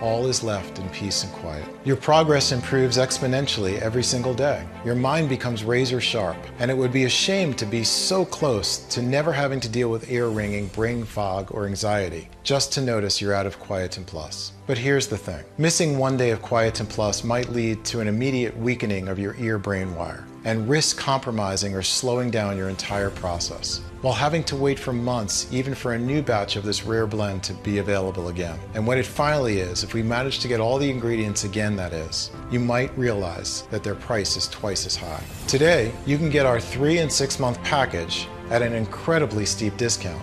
Speaker 1: All is left in peace and quiet. Your progress improves exponentially every single day. Your mind becomes razor sharp, and it would be a shame to be so close to never having to deal with ear ringing, brain fog, or anxiety, just to notice you're out of Quietum Plus. But here's the thing. Missing 1 day of Quietum Plus might lead to an immediate weakening of your ear-brain wire and risk compromising or slowing down your entire process, while having to wait for months even for a new batch of this rare blend to be available again. And when it finally is, if we manage to get all the ingredients again, that is, you might realize that their price is twice as high. Today, you can get our 3 and 6 month package at an incredibly steep discount.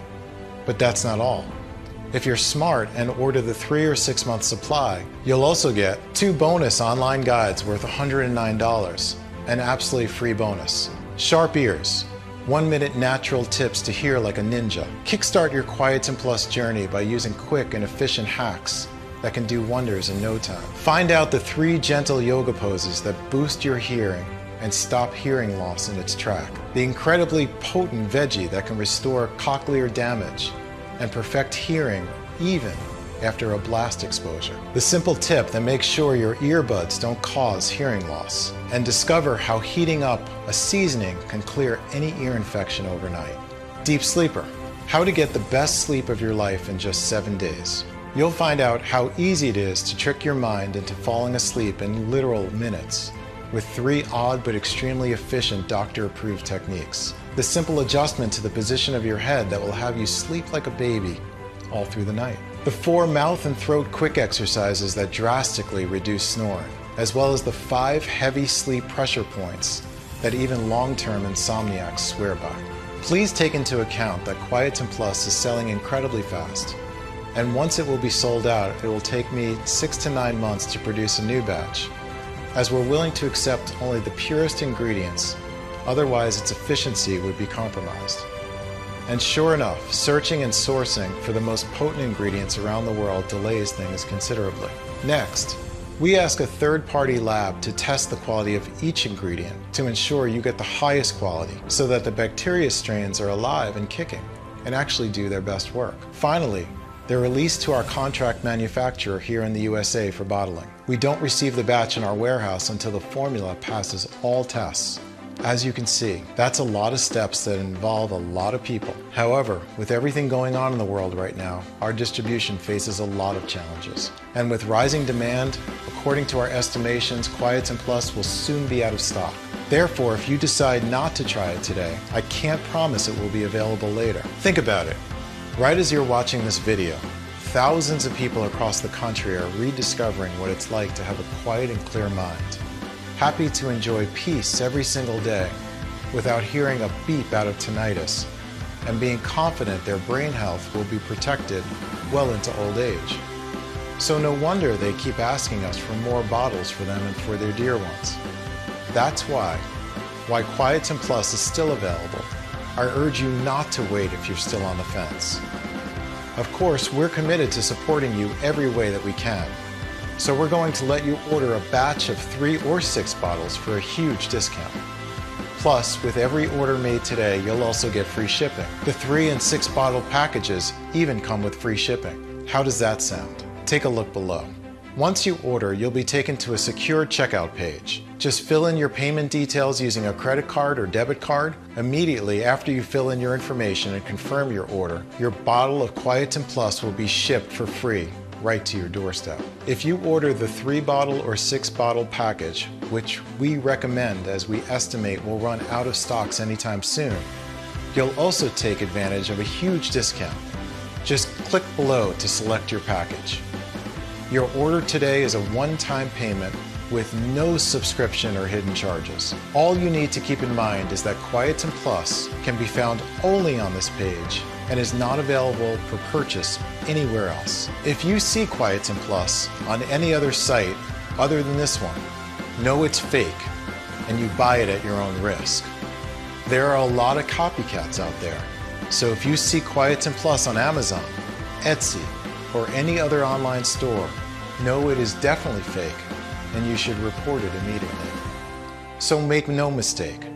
Speaker 1: But that's not all. If you're smart and order the 3 or 6 month supply, you'll also get 2 bonus online guides worth $109, an absolutely free bonus. Sharp ears, 1-minute natural tips to hear like a ninja. Kickstart your Quietum Plus journey by using quick and efficient hacks that can do wonders in no time. Find out the 3 gentle yoga poses that boost your hearing and stop hearing loss in its track. The incredibly potent veggie that can restore cochlear damage and perfect hearing even after a blast exposure. The simple tip that makes sure your earbuds don't cause hearing loss. And discover how heating up a seasoning can clear any ear infection overnight. Deep Sleeper, how to get the best sleep of your life in just 7 days. You'll find out how easy it is to trick your mind into falling asleep in literal minutes with 3 odd but extremely efficient doctor-approved techniques. The simple adjustment to the position of your head that will have you sleep like a baby all through the night. The 4 mouth and throat quick exercises that drastically reduce snoring, as well as the 5 heavy sleep pressure points that even long-term insomniacs swear by. Please take into account that Quietum Plus is selling incredibly fast, and once it will be sold out, it will take me 6 to 9 months to produce a new batch, as we're willing to accept only the purest ingredients, otherwise its efficiency would be compromised. And sure enough, searching and sourcing for the most potent ingredients around the world delays things considerably. Next, we ask a third-party lab to test the quality of each ingredient to ensure you get the highest quality so that the bacteria strains are alive and kicking and actually do their best work. Finally, they're released to our contract manufacturer here in the USA for bottling. We don't receive the batch in our warehouse until the formula passes all tests. As you can see, that's a lot of steps that involve a lot of people. However, with everything going on in the world right now, our distribution faces a lot of challenges. And with rising demand, according to our estimations, Quietum Plus will soon be out of stock. Therefore, if you decide not to try it today, I can't promise it will be available later. Think about it. Right as you're watching this video, thousands of people across the country are rediscovering what it's like to have a quiet and clear mind. Happy to enjoy peace every single day without hearing a beep out of tinnitus, and being confident their brain health will be protected well into old age. So no wonder they keep asking us for more bottles for them and for their dear ones. That's why Quietum Plus is still available. I urge you not to wait if you're still on the fence. Of course, we're committed to supporting you every way that we can. So we're going to let you order a batch of 3 or 6 bottles for a huge discount. Plus, with every order made today, you'll also get free shipping. The 3 and 6 bottle packages even come with free shipping. How does that sound? Take a look below. Once you order, you'll be taken to a secure checkout page. Just fill in your payment details using a credit card or debit card. Immediately after you fill in your information and confirm your order, your bottle of Quietum Plus will be shipped for free right to your doorstep. If you order the 3 bottle or 6 bottle package, which we recommend as we estimate will run out of stocks anytime soon, you'll also take advantage of a huge discount. Just click below to select your package. Your order today is a one-time payment with no subscription or hidden charges. All you need to keep in mind is that Quietum Plus can be found only on this page and is not available for purchase anywhere else. If you see Quietum Plus on any other site other than this one, know it's fake and you buy it at your own risk. There are a lot of copycats out there, so if you see Quietum Plus on Amazon, Etsy, or any other online store, know it is definitely fake and you should report it immediately. So make no mistake,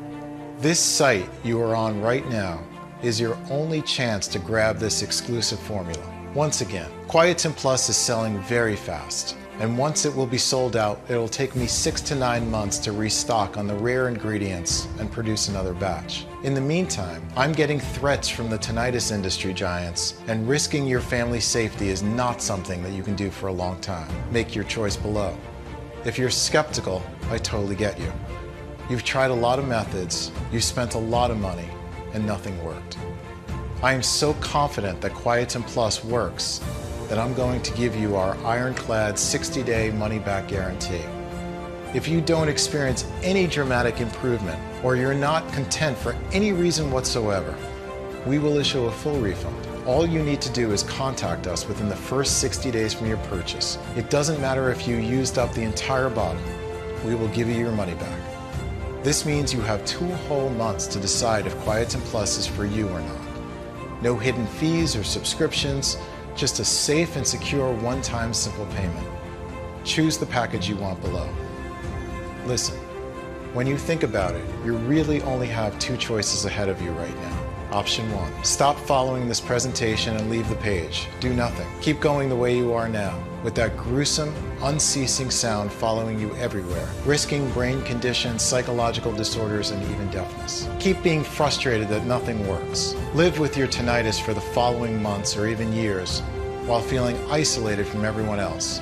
Speaker 1: this site you are on right now is your only chance to grab this exclusive formula. Once again, Quietum Plus is selling very fast, and once it will be sold out, it'll take me 6 to 9 months to restock on the rare ingredients and produce another batch. In the meantime, I'm getting threats from the tinnitus industry giants, and risking your family's safety is not something that you can do for a long time. Make your choice below. If you're skeptical, I totally get you. You've tried a lot of methods, you've spent a lot of money, and nothing worked. I am so confident that Quietum Plus works that I'm going to give you our ironclad 60-day money-back guarantee. If you don't experience any dramatic improvement, or you're not content for any reason whatsoever, we will issue a full refund. All you need to do is contact us within the first 60 days from your purchase. It doesn't matter if you used up the entire bottle, we will give you your money back. This means you have 2 whole months to decide if Quietum Plus is for you or not. No hidden fees or subscriptions, just a safe and secure one-time simple payment. Choose the package you want below. Listen, when you think about it, you really only have 2 choices ahead of you right now. Option 1, stop following this presentation and leave the page. Do nothing. Keep going the way you are now, with that gruesome, unceasing sound following you everywhere, risking brain conditions, psychological disorders, and even deafness. Keep being frustrated that nothing works. Live with your tinnitus for the following months or even years, while feeling isolated from everyone else.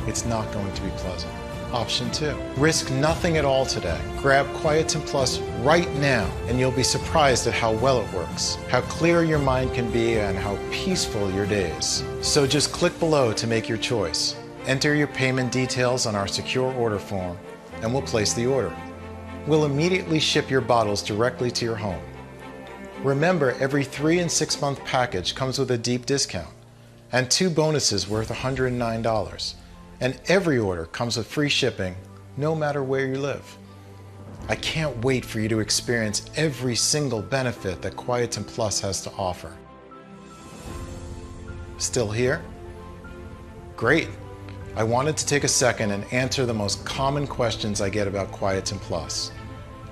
Speaker 1: It's not going to be pleasant. Option 2, risk nothing at all today. Grab Quietum Plus right now and you'll be surprised at how well it works, how clear your mind can be, and how peaceful your days. So just click below to make your choice. Enter your payment details on our secure order form and we'll place the order. We'll immediately ship your bottles directly to your home. Remember, every 3 and 6 month package comes with a deep discount and 2 bonuses worth $109. And every order comes with free shipping, no matter where you live. I can't wait for you to experience every single benefit that Quietum Plus has to offer. Still here? Great. I wanted to take a second and answer the most common questions I get about Quietum Plus.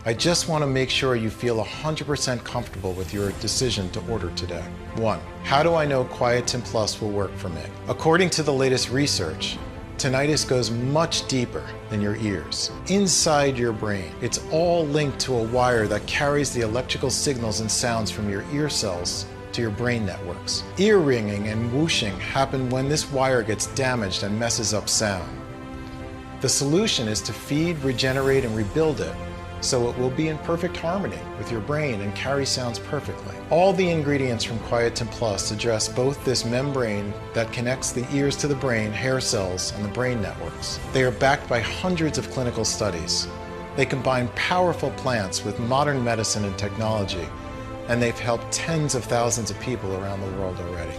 Speaker 1: I just want to make sure you feel 100% comfortable with your decision to order today. 1. How do I know Quietum Plus will work for me? According to the latest research, tinnitus goes much deeper than your ears, inside your brain. It's all linked to a wire that carries the electrical signals and sounds from your ear cells to your brain networks. Ear ringing and whooshing happen when this wire gets damaged and messes up sound. The solution is to feed, regenerate, and rebuild it so it will be in perfect harmony with your brain and carry sounds perfectly. All the ingredients from Quietum Plus address both this membrane that connects the ears to the brain, hair cells, and the brain networks. They are backed by hundreds of clinical studies. They combine powerful plants with modern medicine and technology, and they've helped tens of thousands of people around the world already.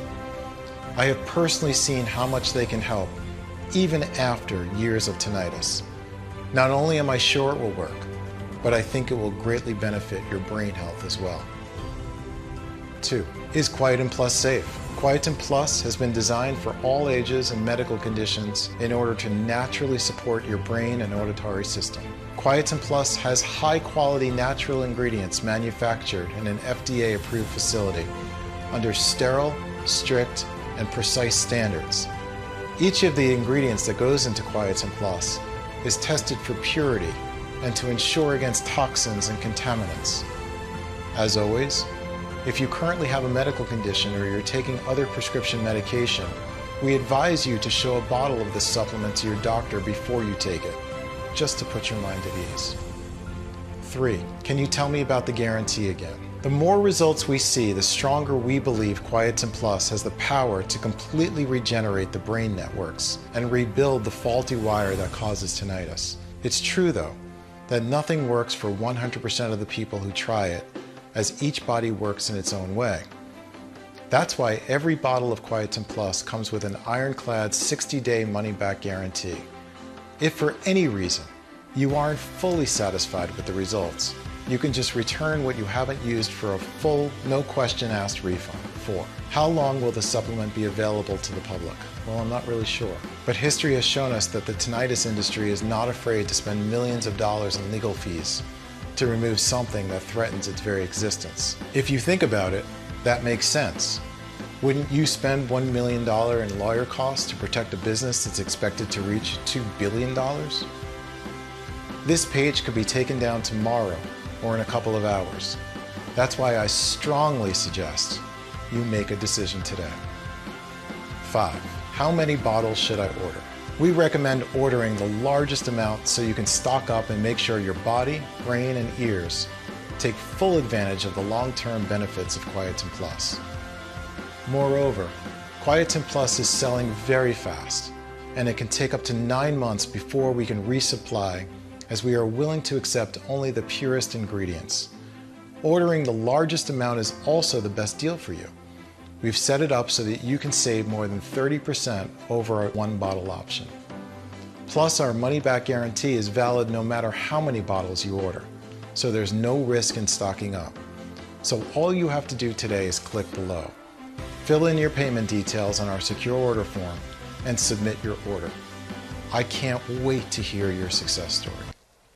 Speaker 1: I have personally seen how much they can help, even after years of tinnitus. Not only am I sure it will work, but I think it will greatly benefit your brain health as well. 2. Is Quietum Plus safe? Quietum Plus has been designed for all ages and medical conditions in order to naturally support your brain and auditory system. Quietum Plus has high-quality natural ingredients manufactured in an FDA-approved facility under sterile, strict, and precise standards. Each of the ingredients that goes into Quietum Plus is tested for purity and to ensure against toxins and contaminants. As always, if you currently have a medical condition or you're taking other prescription medication, we advise you to show a bottle of this supplement to your doctor before you take it, just to put your mind at ease. 3. Can you tell me about the guarantee again? The more results we see, the stronger we believe Quietum Plus has the power to completely regenerate the brain networks and rebuild the faulty wire that causes tinnitus. It's true, though, that nothing works for 100% of the people who try it, as each body works in its own way. That's why every bottle of Quietum Plus comes with an ironclad 60-day money-back guarantee. If for any reason you aren't fully satisfied with the results, you can just return what you haven't used for a full, no-question-asked refund. 4. How long will the supplement be available to the public? Well, I'm not really sure. But history has shown us that the tinnitus industry is not afraid to spend millions of dollars in legal fees to remove something that threatens its very existence. If you think about it, that makes sense. Wouldn't you spend $1 million in lawyer costs to protect a business that's expected to reach $2 billion? This page could be taken down tomorrow or in a couple of hours. That's why I strongly suggest you make a decision today. 5. How many bottles should I order? We recommend ordering the largest amount so you can stock up and make sure your body, brain, and ears take full advantage of the long-term benefits of Quietum Plus. Moreover, Quietum Plus is selling very fast, and it can take up to 9 months before we can resupply, as we are willing to accept only the purest ingredients. Ordering the largest amount is also the best deal for you. We've set it up so that you can save more than 30% over our one-bottle option. Plus, our money-back guarantee is valid no matter how many bottles you order, so there's no risk in stocking up. So all you have to do today is click below. Fill in your payment details on our secure order form and submit your order. I can't wait to hear your success story.